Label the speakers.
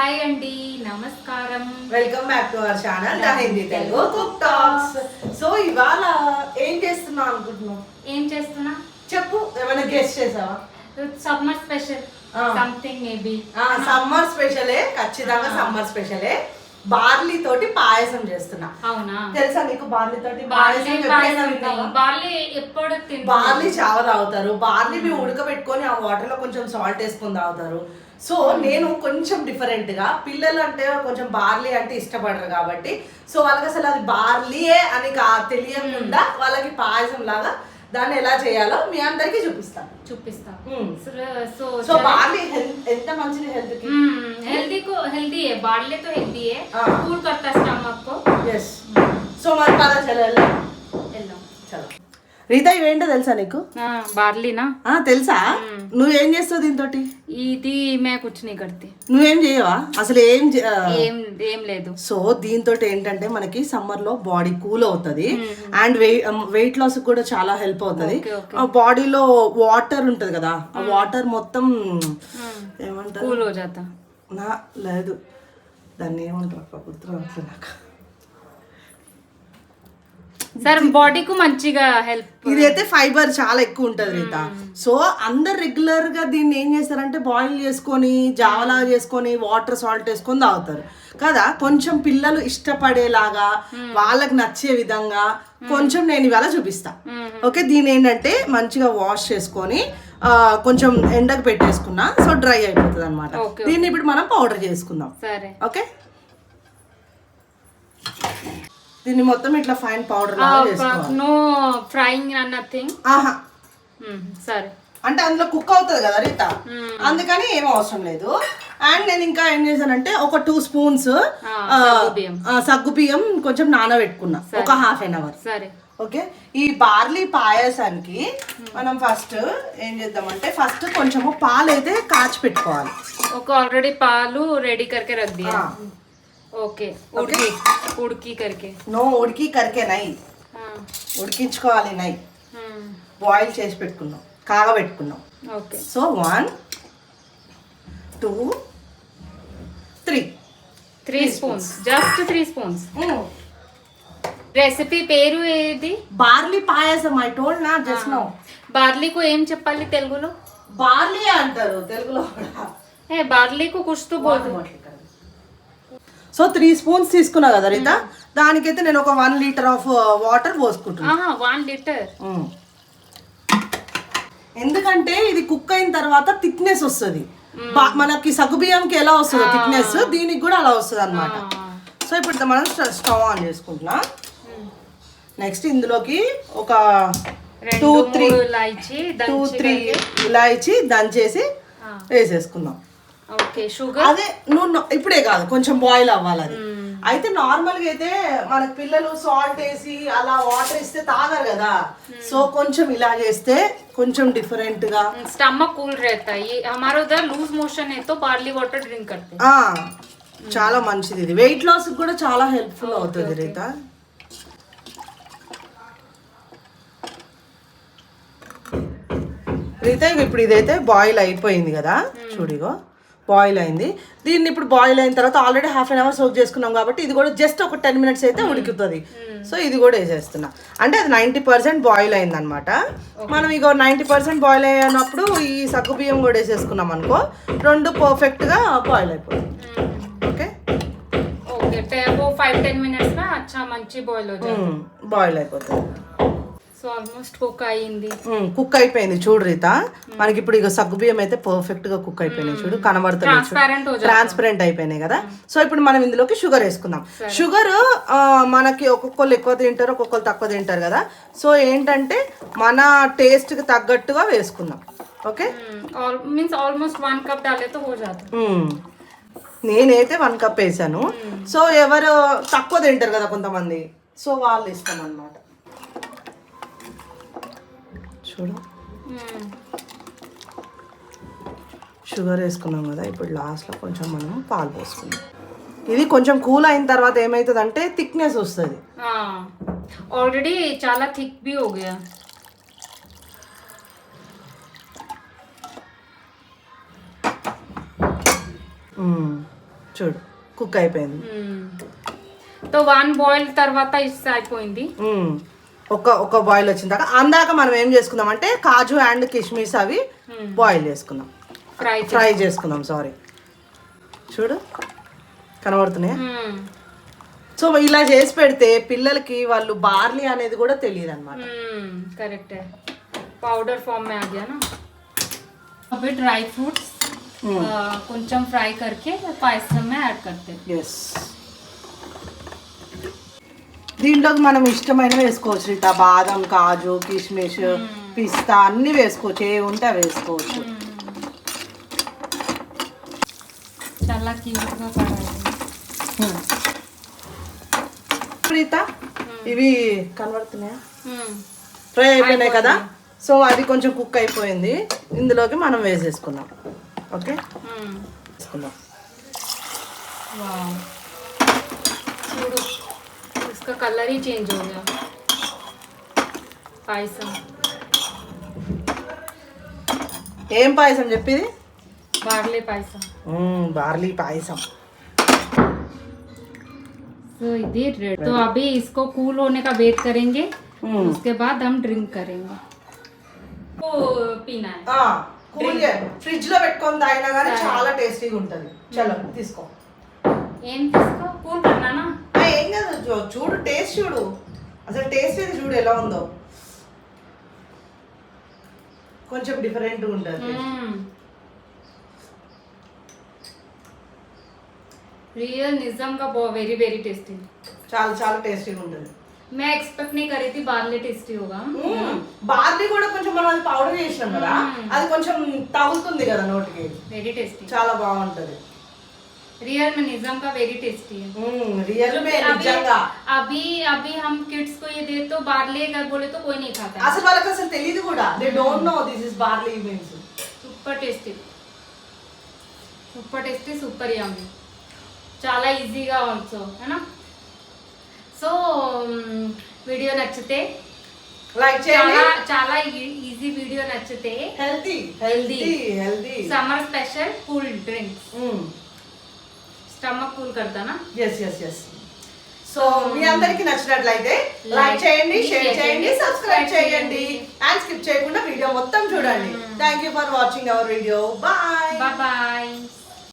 Speaker 1: Hi అండి, నమస్కారం.
Speaker 2: Welcome back to our channel the Hindi Telugu cook talks. So ఇవాళ ఏం చేస్తున్నావు అనుకుంటున్నావు?
Speaker 1: ఏం చేస్తున్నా
Speaker 2: చెప్పు, ఏమైనా గెస్ట్ చేసావా?
Speaker 1: Summer special something maybe.
Speaker 2: Summer స్పెషలే, ఖచ్చితంగా సమ్మర్ స్పెషలే. బార్లీ తోటి పాయసం చేస్తున్నా.
Speaker 1: అవునా?
Speaker 2: తెలుసా నీకు బార్లీ తోటి పాయసం? బార్లీ చావ తాగుతారు. బార్లీ మేము ఉడకబెట్టుకొని ఆ వాటర్ లో కొంచెం సాల్ట్ వేసుకొని తాగుతారు. సో నేను కొంచెం డిఫరెంట్ గా, పిల్లలు అంటే కొంచెం బార్లీ అంటే ఇష్టపడరు కాబట్టి సో వాళ్ళకి అసలు అది బార్లీయే అని తెలియకుండా వాళ్ళకి పాయసం లాగా దాన్ని ఎలా చేయాలో మీ అందరికి చూపిస్తా. సో బార్లీ ఎంత మంచిది హెల్త్ కి.
Speaker 1: हेल्दी है, बार्ली तो हेल्दी है, कूल करता है स्टमक को.
Speaker 2: यस. సో మరి పద చలో. రీతా ఇవేంటో తెలుసా నీకు?
Speaker 1: బార్లీనా?
Speaker 2: తెలుసా. నువ్వేం చేస్తావు దీంతో?
Speaker 1: ఇది మే కుచ్ నీ కర్తి.
Speaker 2: నువ్వేం చేయవా అసలు?
Speaker 1: ఏం లేదు.
Speaker 2: సో దీంతో ఏంటంటే మనకి సమ్మర్ లో బాడీ కూల్ అవుతుంది అండ్ వెయిట్ లాస్ కూడా చాలా హెల్ప్ అవుతుంది. బాడీలో వాటర్ ఉంటది కదా, ఆ వాటర్ మొత్తం ఏమంటారు,
Speaker 1: కూల్ హో జాతా.
Speaker 2: లేదు, దాన్ని ఏమంటారు గుర్తురావట్లేదు నాకు.
Speaker 1: సార్ బాడీకు మంచిగా హెల్ప్.
Speaker 2: ఇదైతే ఫైబర్ చాలా ఎక్కువ ఉంటది రీత. సో అందరు రెగ్యులర్ గా దీన్ని ఏం చేస్తారంటే బాయిల్ చేసుకొని జావలా చేసుకొని వాటర్ సాల్ట్ వేసుకొని తాగుతారు కదా. కొంచెం పిల్లలు ఇష్టపడేలాగా వాళ్ళకి నచ్చే విధంగా కొంచెం నేను ఇవాళ చూపిస్తా. ఓకే, దీని ఏంటంటే మంచిగా వాష్ చేసుకొని కొంచెం ఎండకు పెట్టేసుకున్నా, సో డ్రై అయిపోతుంది అనమాట. దీన్ని ఇప్పుడు మనం పౌడర్ చేసుకుందాం. ఓకే, దీన్ని మొత్తం ఇట్లా ఫైన్ పౌడర్ లాగా చేసుకోవాలి.
Speaker 1: No frying nothing. సరే,
Speaker 2: అంటే అందులో కుక్ అవుతుంది కదా రీత, అందుకని ఏం అవసరం లేదు. అండ్ నేను ఇంకా ఏం చేశానంటే ఒక 2 స్పూన్స్ సగ్గు బియ్యం కొంచెం నానబెట్టుకున్నా ఒక ½ అవర్.
Speaker 1: సరే,
Speaker 2: ఓకే. ఈ బార్లీ పాయసానికి మనం ఫస్ట్ ఏం చేద్దామంటే ఫస్ట్ కొంచెము పాలు అయితే కాచి పెట్టుకోవాలి.
Speaker 1: ఒక ఆల్రెడీ పాలు రెడీ करके रख दिया. ఓకే, ఉడికి करके.
Speaker 2: నో, ఉడికి करके నై, ఉడికించుకోవాలి నై. బాయిల్ చేసి పెట్టుకున్నాం, కాగబెట్టుకున్నాం.
Speaker 1: Okay.
Speaker 2: So 1 2 3
Speaker 1: spoons, just 3 spoons. Recipe పేరు ఏది?
Speaker 2: బార్లీ పాయసం. ఐ టోల్డ్ నా జస్ట్ నౌ.
Speaker 1: బార్లీకు ఏం చెప్పాలి తెలుగులో?
Speaker 2: బార్లీ అంటారు తెలుగులో కూడా.
Speaker 1: బార్లీకు కుచ్ తో బోల్.
Speaker 2: సో 3 స్పూన్స్ తీసుకున్నా కదా రీత, దానికైతే నేను ఒక 1 లీటర్ ఆఫ్ వాటర్ పోసుకుంటున్నా.
Speaker 1: 1 లీటర్.
Speaker 2: ఎందుకంటే ఇది కుక్ అయిన తర్వాత థిక్నెస్ వస్తుంది. మనకి సగ్గుబియ్యంకి ఎలా వస్తుందో థిక్నెస్, దీనికి కూడా అలా వస్తుంది అనమాట. సో ఇప్పుడు మనం స్టవ్ ఆన్ చేసుకుంటున్నా. నెక్స్ట్ ఇందులోకి ఒక 2-3 ఇలాయచి దంచేసి వేసేసుకుందాం. అదే నువ్వు ఇప్పుడే కాదు, కొంచెం బాయిల్ అవ్వాలి అది. అయితే నార్మల్ గా అయితే మనకి పిల్లలు సాల్ట్ వేసి అలా వాటర్ ఇస్తే తాగరు కదా. సో కొంచెం ఇలా చేస్తే కొంచెం డిఫరెంట్ గా
Speaker 1: స్టమక్ కూల్ रहता है. हमारे उधर लूज मोशन है तो बार्ली वाटर ड्रिंक करते हैं.
Speaker 2: చాలా మంచిది. ఇది వెయిట్ లాస్ కూడా చాలా హెల్ప్ఫుల్ అవుతుంది రీత. రీత ఇప్పుడు ఇదైతే బాయిల్ అయిపోయింది కదా, చూడిగో బాయిల్ అయింది. దీన్ని ఇప్పుడు బాయిల్ అయిన తర్వాత ఆల్రెడీ ½ అవర్ సోక్ చేసుకున్నాం కాబట్టి ఇది కూడా జస్ట్ ఒక 10 మినిట్స్ అయితే ఉడుకుతుంది. సో ఇది కూడా వేసేస్తున్నా, అంటే అది 90% బాయిల్ అయింది అనమాట. మనం ఇక 90% బాయిల్ అయినప్పుడు ఈ సగ్గు బియ్యం కూడా వేసేసుకున్నాం అనుకో, 2 పర్ఫెక్ట్గా బాయిల్ అయిపోతుంది. ఓకే,
Speaker 1: 5-10 మినిట్స్ మంచి
Speaker 2: బాయిల్ అయిపోతుంది.
Speaker 1: సో ఆల్మోస్ట్ కుక్ అయింది.
Speaker 2: కుక్ అయిపోయింది చూడు రీత. మనకి ఇప్పుడు ఇక సగ్గుబియ్యం అయితే పర్ఫెక్ట్ గా కుక్ అయిపోయినాయి చూడు, కనబడుతుంది, ట్రాన్స్పరెంట్ అయిపోయినాయి కదా. సో ఇప్పుడు మనం ఇందులోకి షుగర్ వేసుకుందాం. షుగర్ మనకి ఒక్కొక్కరు ఎక్కువ తింటారు, ఒక్కొక్కరు తక్కువ తింటారు కదా. సో ఏంటంటే మన టేస్ట్ కి తగ్గట్టుగా వేసుకుందాం. ఓకే,
Speaker 1: మీన్స్ ఆల్మోస్ట్ 1 కప్ डाले तो हो जाता.
Speaker 2: నేనైతే 1 కప్ వేసాను. సో ఎవరు తక్కువ తింటారు కదా కొంతమంది, సో వాళ్ళు ఇష్టం అన్నమాట. చూడు, షుగర్ వేసుకున్నాం కదా. ఇప్పుడు లాస్ట్లో కొంచెం మనం పాలు పోసుకుందాం. ఇది కొంచెం కూల్ అయిన తర్వాత ఏమవుతుంది అంటే థిక్నెస్ వస్తుంది.
Speaker 1: ఆల్రెడీ చాలా థిక్ भी हो गया.
Speaker 2: చూడు కుక్ అయిపోయింది.
Speaker 1: తో 1 బాయిల్ తర్వాత ఇస్తే అయిపోయింది.
Speaker 2: ఒక బాయిల్ వచ్చిన దాకా అందాక మనం ఏం చేసుకుందాం అంటే కాజు అండ్ కిస్మిస్ అవి బాయిల్ చేసుకుందాం, ఫ్రై చేసుకుందాం. సారీ చూడు కనబడుతున్నాయా? సో ఇలా చేసి పెడితే పిల్లలకి వాళ్ళు బార్లీ అనేది కూడా తెలియదు అనమాట.
Speaker 1: करेक्ट है, पाउडर फॉर्म में आ गया ना. अभी ड्राई फ्रूट्स కొంచెం ఫ్రై करके पायसम में ऐड करते हैं.
Speaker 2: yes, దీంట్లోకి మనం ఇష్టమైనవి వేసుకోవచ్చు రీతా. బాదం, కాజు, కిస్మిస్, పిస్తా అన్ని వేసుకోవచ్చు, ఏ ఉంటే అవి వేసుకోవచ్చు.
Speaker 1: చాలా క్యూట్గా కడాయి
Speaker 2: రీతా. ఇవి కనబడుతున్నాయా? ఫ్రై అయిపోయినాయి కదా. సో అది కొంచెం కుక్ అయిపోయింది, ఇందులోకి మనం వేసేసుకుందాం. ఓకే వేసుకుందాం.
Speaker 1: చూడు इसका कलर ही चेंज हो गया. पायसम
Speaker 2: ఏం పాయసం చెప్పేది?
Speaker 1: बार्ले पायसम.
Speaker 2: బార్లీ పాయసం.
Speaker 1: तो इधर रेड. तो अभी इसको कूल होने का वेट करेंगे, उसके बाद हम ड्रिंक करेंगे. वो पीना है.
Speaker 2: కూల్ ఫ్రిడ్జ్ లో పెట్టుకొని తాగినా కానీ చాలా టేస్టీగా ఉంటుంది. చలో తీసుకో.
Speaker 1: ఏం తీసుకో? కూల్ కన్నానా?
Speaker 2: ఏం కాదు, చూడు టేస్ట్ చూడు, అసలు టేస్ట్ అయితే చూడు ఎలా ఉందో. కొంచెం డిఫరెంట్గా ఉంటుంది.
Speaker 1: रियल निज़म का वेरी वेरी टेस्टी.
Speaker 2: చాలా చాలా టేస్టీగా ఉంటుంది.
Speaker 1: मैं एक्सपेक्ट नहीं कर रही थी बार्ली टेस्टी होगा.
Speaker 2: బార్లీ కూడా కొంచెం మనం అది పౌడర్ చేసినాం కదా, అది కొంచెం తగులుతుంది కదా నోటికి.
Speaker 1: वेरी टेस्टी,
Speaker 2: చాలా బాగుంటది.
Speaker 1: रियल में निज़म का वेरी टेस्टी है.
Speaker 2: రియల్ మే నిజంగా.
Speaker 1: अभी अभी हम किड्स को ये दे तो बार्ली अगर बोले तो कोई नहीं खाता.
Speaker 2: అసలు వాళ్ళకి అసలు తెలియదు కూడా. They don't know this is barley means.
Speaker 1: Super tasty, super tasty, super యమ్మీ. చాలా ఈజీగా ఆల్సో है సో వీడియో నచ్చితే
Speaker 2: లైక్ చేయండి.
Speaker 1: చాలా ఈజీ వీడియో నచ్చితే
Speaker 2: healthy
Speaker 1: summer special cool drinks stomach cool కడతానా.
Speaker 2: ఎస్. సో మీ అందరికి నచ్చినట్లయితే లైక్ చేయండి, షేర్ చేయండి, సబ్స్క్రైబ్ చేయండి అండ్ స్కిప్ చేయకుండా వీడియో మొత్తం చూడండి. Thank you for watching our video. Bye.